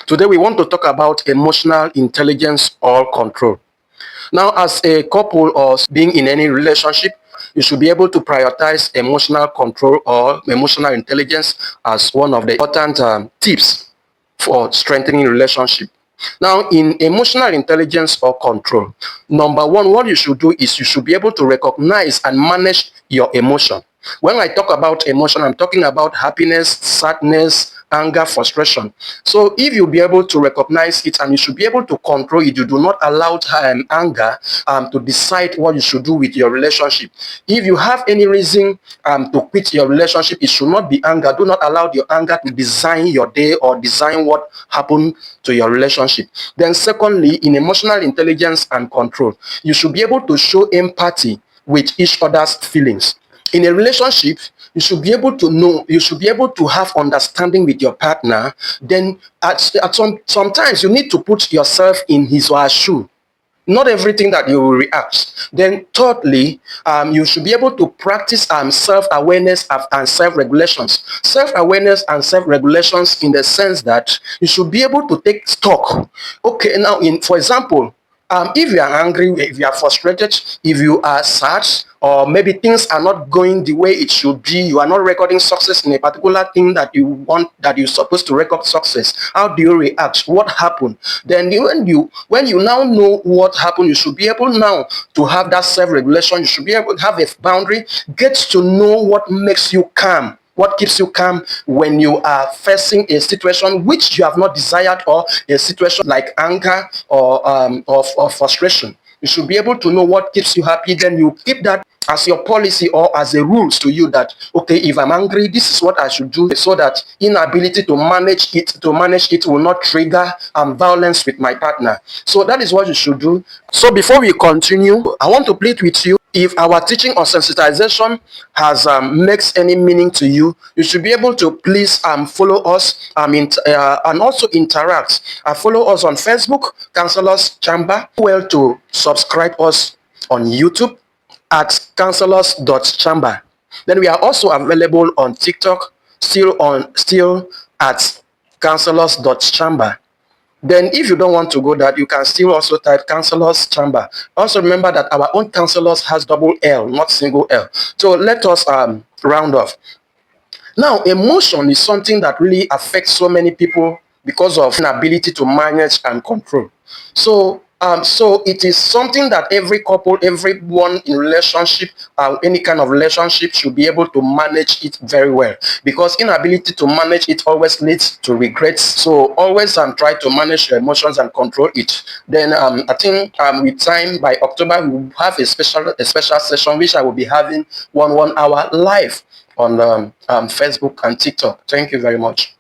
Today we want to talk about emotional intelligence or control. Now, as a couple or being in any relationship, you should be able to prioritize emotional control or emotional intelligence as one of the important tips for strengthening relationship. Now, in emotional intelligence or control, number one, what you should do is you should be able to recognize and manage your emotion. When I talk about emotion, I'm talking about happiness, sadness, anger, frustration. So if you'll be able to recognize it and you should be able to control it, you do not allow anger to decide what you should do with your relationship. If you have any reason to quit your relationship, it should not be anger. Do not allow your anger to design your day or design what happened to your relationship. Then secondly, in emotional intelligence and control, you should be able to show empathy with each other's feelings. In a relationship, you should be able to know, you should be able to have understanding with your partner. Then sometimes you need to put yourself in his or her shoe. Not everything that you will react. Then thirdly, you should be able to practice self-awareness and self-regulations. Self-awareness and self-regulations in the sense that you should be able to take stock. Okay, now for example, if you are angry, if you are frustrated, if you are sad, or maybe things are not going the way it should be, you are not recording success in a particular thing that you want, that you're supposed to record success, how do you react? What happened? Then when you now know what happened, you should be able now to have that self-regulation. You should be able to have a boundary, get to know what makes you calm. What keeps you calm when you are facing a situation which you have not desired, or a situation like anger or frustration? You should be able to know what keeps you happy. Then you keep that as your policy or as a rules to you, that okay, if I'm angry, this is what I should do, so that inability to manage it will not trigger violence with my partner. So that is what you should do. So before we continue, I want to plead with you, if our teaching or sensitization has makes any meaning to you, you should be able to please follow us and also interact. Follow us on Facebook, Counselors Chamber. Well, to subscribe us on YouTube at counselors.chamber. Then we are also available on TikTok, still at counselors.chamber. Then if you don't want to go that, you can still also type Counselors Chamber. Also remember that our own counselors has double L, not single L. So let us round off. Now, emotion is something that really affects so many people because of inability to manage and control. So it is something that every couple, everyone in relationship, any kind of relationship, should be able to manage it very well, because inability to manage it always leads to regrets. So always try to manage your emotions and control it. Then I think with time, by October, we will have a special session which I will be having 1 hour live on Facebook and TikTok. Thank you very much.